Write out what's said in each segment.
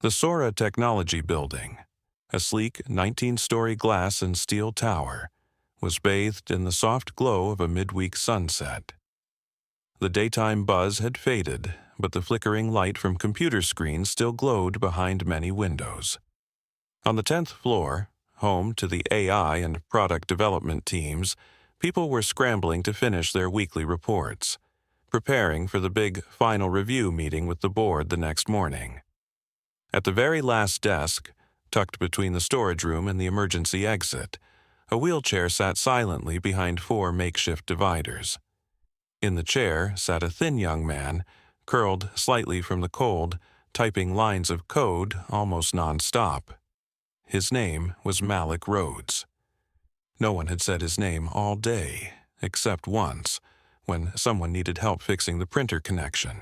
The Sora Technology Building, a sleek 19-story glass and steel tower, was bathed in the soft glow of a midweek sunset. The daytime buzz had faded, but the flickering light from computer screens still glowed behind many windows. On the 10th floor, home to the AI and product development teams, people were scrambling to finish their weekly reports, preparing for the big final review meeting with the board the next morning. At the very last desk, tucked between the storage room and the emergency exit, a wheelchair sat silently behind 4 makeshift dividers. In the chair sat a thin young man, curled slightly from the cold, typing lines of code almost non-stop. His name was Malik Rhodes. No one had said his name all day, except once, when someone needed help fixing the printer connection.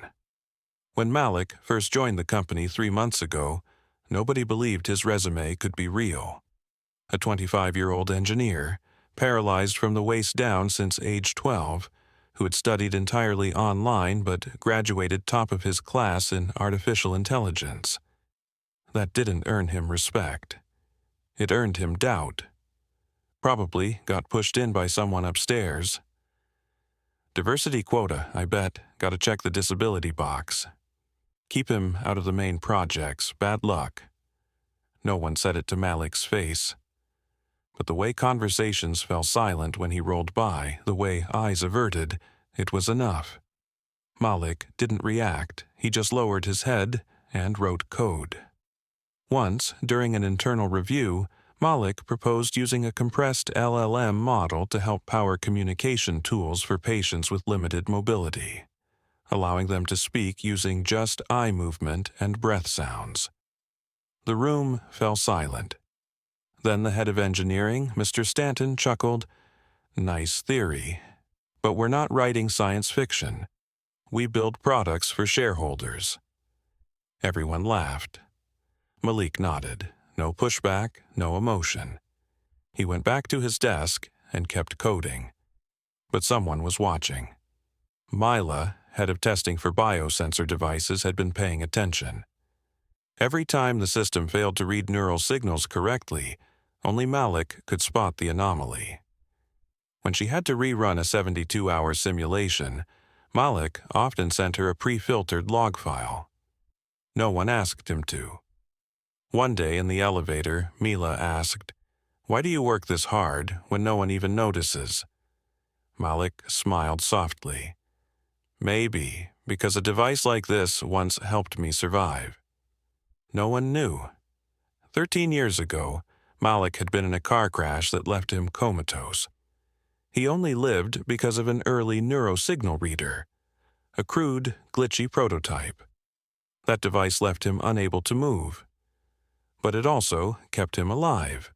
When Malik first joined the company 3 months ago, nobody believed his resume could be real. A 25-year-old engineer, paralyzed from the waist down since age 12, who had studied entirely online but graduated top of his class in artificial intelligence. That didn't earn him respect. It earned him doubt. Probably got pushed in by someone upstairs. Diversity quota, I bet. Gotta check the disability box. Keep him out of the main projects. Bad luck. No one said it to Malik's face. But the way conversations fell silent when he rolled by, the way eyes averted, it was enough. Malik didn't react. He just lowered his head and wrote code. Once, during an internal review, Malik proposed using a compressed LLM model to help power communication tools for patients with limited mobility, allowing them to speak using just eye movement and breath sounds. The room fell silent. Then the head of engineering, Mr. Stanton, chuckled, "Nice theory. But we're not writing science fiction. We build products for shareholders." Everyone laughed. Malik nodded. No pushback, no emotion. He went back to his desk and kept coding. But someone was watching. Mila, head of testing for biosensor devices, had been paying attention. Every time the system failed to read neural signals correctly, only Malik could spot the anomaly. When she had to rerun a 72-hour simulation, Malik often sent her a pre-filtered log file. No one asked him to. One day in the elevator, Mila asked, "Why do you work this hard when no one even notices?" Malik smiled softly. "Maybe, because a device like this once helped me survive." No one knew. 13 years ago, Malik had been in a car crash that left him comatose. He only lived because of an early neurosignal reader, a crude, glitchy prototype. That device left him unable to move. But it also kept him alive.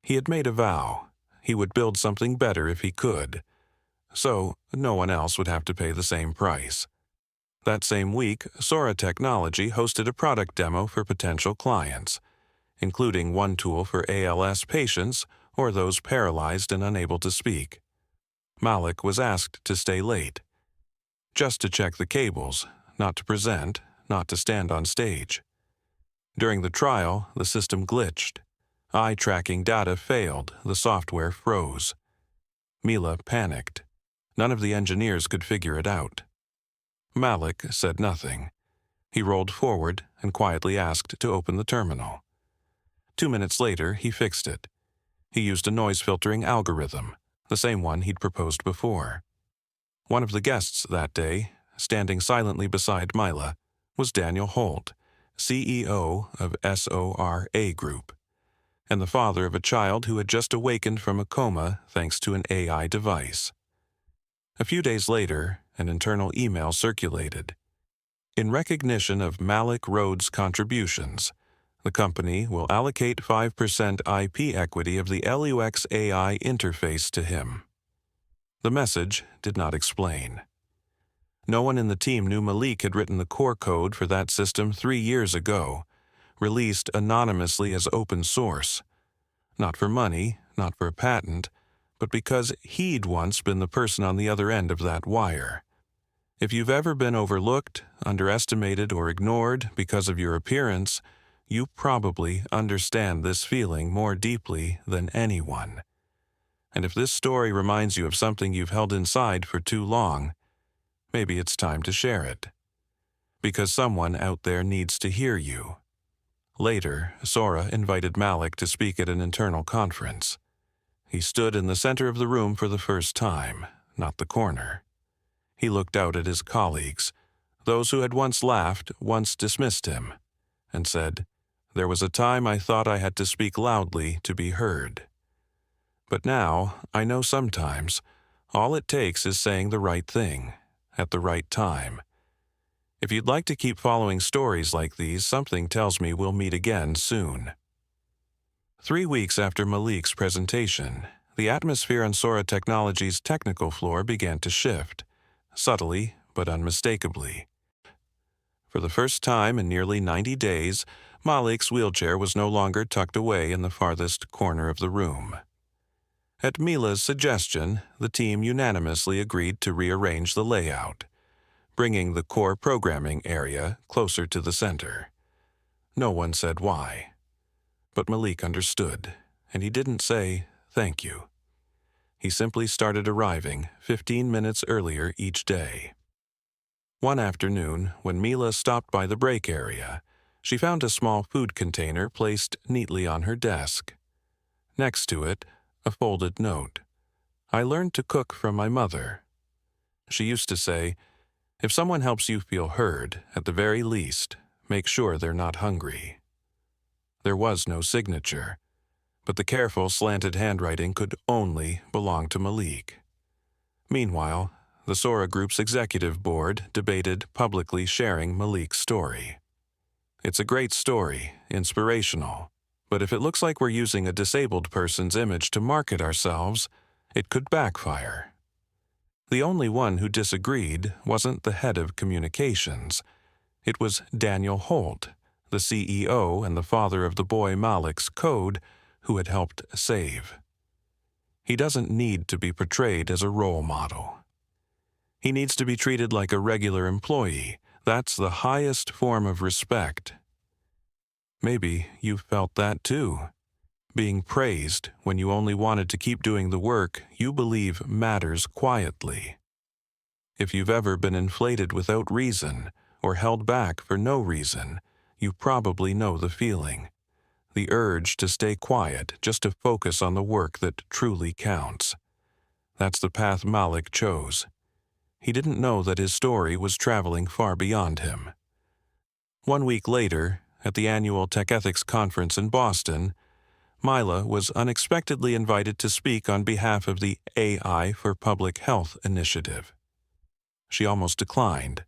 He had made a vow. He would build something better if he could. So no one else would have to pay the same price. That same week, Sora Technology hosted a product demo for potential clients, including one tool for ALS patients or those paralyzed and unable to speak. Malik was asked to stay late, just to check the cables, not to present, not to stand on stage. During the trial, the system glitched. Eye tracking data failed, the software froze. Mila panicked. None of the engineers could figure it out. Malik said nothing. He rolled forward and quietly asked to open the terminal. 2 minutes later, he fixed it. He used a noise filtering algorithm, the same one he'd proposed before. One of the guests that day, standing silently beside Mila, was Daniel Holt, CEO of SORA Group, and the father of a child who had just awakened from a coma thanks to an AI device. A few days later, an internal email circulated. In recognition of Malik Rhodes' contributions, the company will allocate 5% IP equity of the LUX AI interface to him. The message did not explain. No one in the team knew Malik had written the core code for that system 3 years ago, released anonymously as open source. Not for money, not for a patent, but because he'd once been the person on the other end of that wire. If you've ever been overlooked, underestimated, or ignored because of your appearance, you probably understand this feeling more deeply than anyone. And if this story reminds you of something you've held inside for too long, maybe it's time to share it. Because someone out there needs to hear you. Later, Sora invited Malik to speak at an internal conference. He stood in the center of the room for the first time, not the corner. He looked out at his colleagues, those who had once laughed, once dismissed him, and said, "There was a time I thought I had to speak loudly to be heard. But now, I know sometimes, all it takes is saying the right thing, at the right time." If you'd like to keep following stories like these, something tells me we'll meet again soon. 3 weeks after Malik's presentation, the atmosphere on Sora Technologies' technical floor began to shift, subtly but unmistakably. For the first time in nearly 90 days, Malik's wheelchair was no longer tucked away in the farthest corner of the room. At Mila's suggestion, the team unanimously agreed to rearrange the layout, bringing the core programming area closer to the center. No one said why. But Malik understood, and he didn't say, "Thank you." He simply started arriving 15 minutes earlier each day. One afternoon, when Mila stopped by the break area, she found a small food container placed neatly on her desk. Next to it, a folded note. "I learned to cook from my mother." She used to say, "If someone helps you feel heard, at the very least, make sure they're not hungry." There was no signature, but the careful, slanted handwriting could only belong to Malik. Meanwhile, the Sora Group's executive board debated publicly sharing Malik's story. It's a great story, inspirational, but if it looks like we're using a disabled person's image to market ourselves, it could backfire. The only one who disagreed wasn't the head of communications. It was Daniel Holt, the CEO and the father of the boy Malik's code, who had helped save. He doesn't need to be portrayed as a role model. He needs to be treated like a regular employee. That's the highest form of respect. Maybe you've felt that too. Being praised when you only wanted to keep doing the work you believe matters quietly. If you've ever been inflated without reason or held back for no reason, you probably know the feeling. The urge to stay quiet just to focus on the work that truly counts. That's the path Malik chose. He didn't know that his story was traveling far beyond him. 1 week later, at the annual Tech Ethics Conference in Boston, Mila was unexpectedly invited to speak on behalf of the AI for Public Health initiative. She almost declined,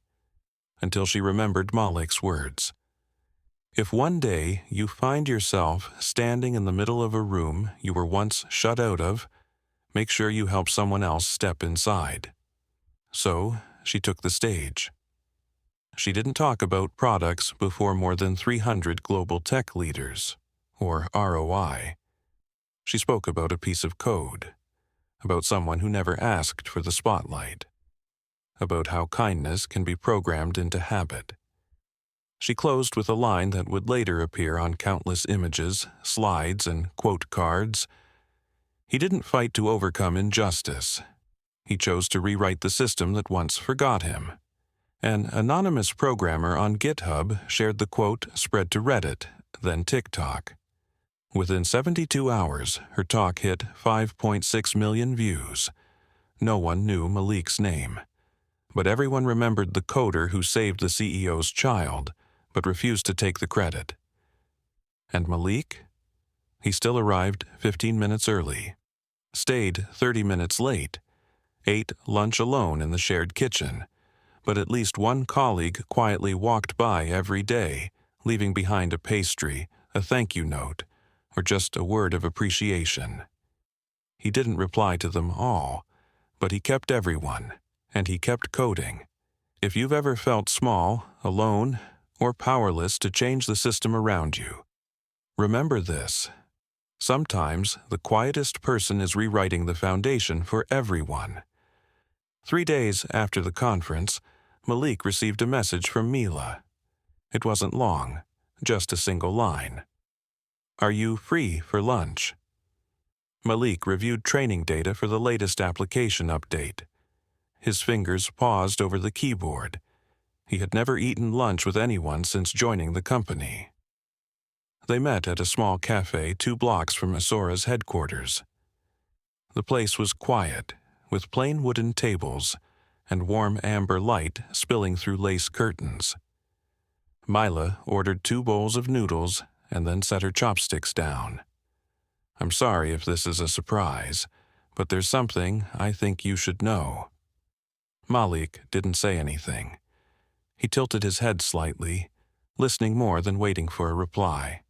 until she remembered Malik's words. If one day you find yourself standing in the middle of a room you were once shut out of, make sure you help someone else step inside. So, she took the stage. She didn't talk about products before more than 300 global tech leaders, or ROI. She spoke about a piece of code, about someone who never asked for the spotlight, about how kindness can be programmed into habit. She closed with a line that would later appear on countless images, slides, and quote cards. He didn't fight to overcome injustice. He chose to rewrite the system that once forgot him. An anonymous programmer on GitHub shared the quote, spread to Reddit, then TikTok. Within 72 hours, her talk hit 5.6 million views. No one knew Malik's name, but everyone remembered the coder who saved the CEO's child, but refused to take the credit. And Malik? He still arrived 15 minutes early, stayed 30 minutes late, ate lunch alone in the shared kitchen, but at least one colleague quietly walked by every day, leaving behind a pastry, a thank you note, or just a word of appreciation. He didn't reply to them all, but he kept everyone, and he kept coding. If you've ever felt small, alone, or powerless to change the system around you, remember this. Sometimes the quietest person is rewriting the foundation for everyone. 3 days after the conference, Malik received a message from Mila. It wasn't long, just a single line. Are you free for lunch? Malik reviewed training data for the latest application update. His fingers paused over the keyboard. He had never eaten lunch with anyone since joining the company. They met at a small cafe 2 blocks from Asora's headquarters. The place was quiet, with plain wooden tables and warm amber light spilling through lace curtains. Mila ordered 2 bowls of noodles and then set her chopsticks down. I'm sorry if this is a surprise, but there's something I think you should know. Malik didn't say anything. He tilted his head slightly, listening more than waiting for a reply.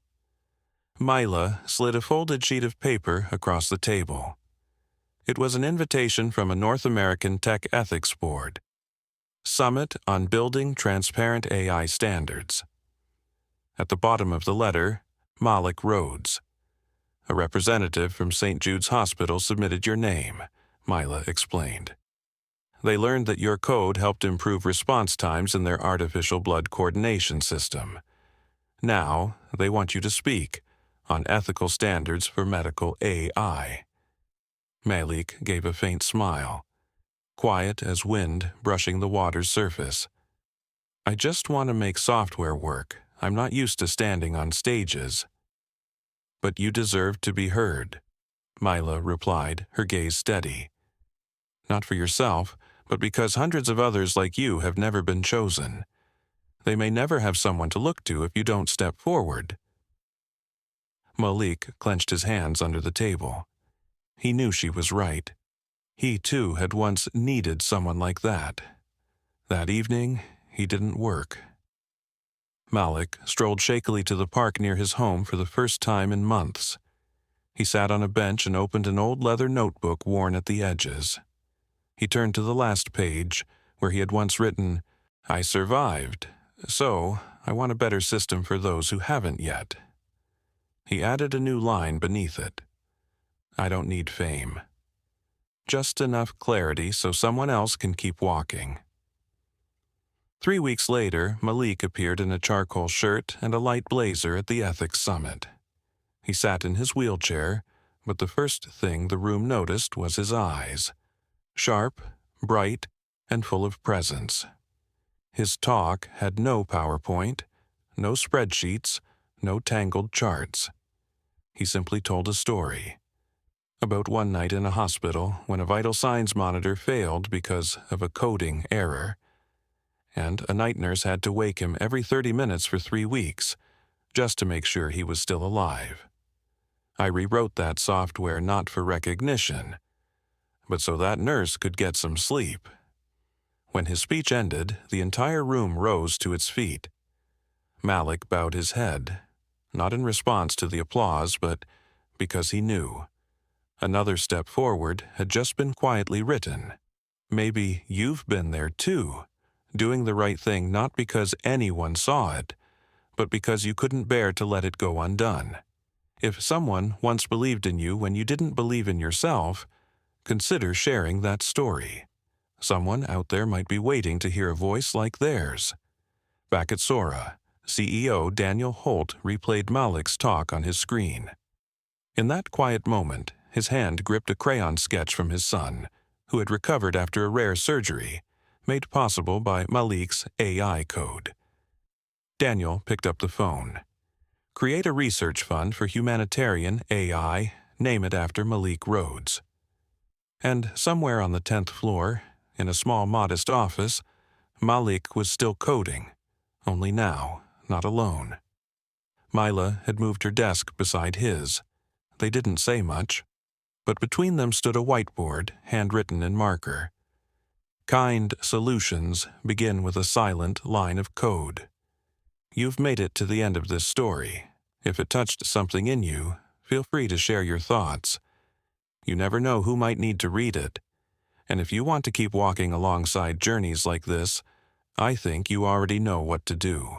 Mila slid a folded sheet of paper across the table. It was an invitation from a North American Tech Ethics Board. Summit on Building Transparent AI Standards. At the bottom of the letter, Malik Rhodes. A representative from St. Jude's Hospital submitted your name, Mila explained. They learned that your code helped improve response times in their artificial blood coordination system. Now, they want you to speak on ethical standards for medical AI. Malik gave a faint smile, quiet as wind brushing the water's surface. I just want to make software work. I'm not used to standing on stages. But you deserve to be heard, Mila replied, her gaze steady. Not for yourself, but because hundreds of others like you have never been chosen. They may never have someone to look to if you don't step forward. Malik clenched his hands under the table. He knew she was right. He, too, had once needed someone like that. That evening, he didn't work. Malik strolled shakily to the park near his home for the first time in months. He sat on a bench and opened an old leather notebook worn at the edges. He turned to the last page, where he had once written, I survived, so I want a better system for those who haven't yet. He added a new line beneath it. I don't need fame. Just enough clarity so someone else can keep walking. 3 weeks later, Malik appeared in a charcoal shirt and a light blazer at the Ethics Summit. He sat in his wheelchair, but the first thing the room noticed was his eyes. Sharp, bright, and full of presence. His talk had no PowerPoint, no spreadsheets, no tangled charts. He simply told a story. About one night in a hospital when a vital signs monitor failed because of a coding error, and a night nurse had to wake him every 30 minutes for 3 weeks, just to make sure he was still alive. I rewrote that software not for recognition, but so that nurse could get some sleep. When his speech ended, the entire room rose to its feet. Malik bowed his head, not in response to the applause, but because he knew. Another step forward had just been quietly written. Maybe you've been there too, doing the right thing not because anyone saw it, but because you couldn't bear to let it go undone. If someone once believed in you when you didn't believe in yourself, consider sharing that story. Someone out there might be waiting to hear a voice like theirs. Back at Sora, CEO Daniel Holt replayed Malik's talk on his screen. In that quiet moment, his hand gripped a crayon sketch from his son, who had recovered after a rare surgery, made possible by Malik's AI code. Daniel picked up the phone. Create a research fund for humanitarian AI, name it after Malik Rhodes. And somewhere on the 10th floor, in a small modest office, Malik was still coding, only now, not alone. Mila had moved her desk beside his. They didn't say much, but between them stood a whiteboard, handwritten in marker. Kind solutions begin with a silent line of code. You've made it to the end of this story. If it touched something in you, feel free to share your thoughts. You never know who might need to read it. And if you want to keep walking alongside journeys like this, I think you already know what to do.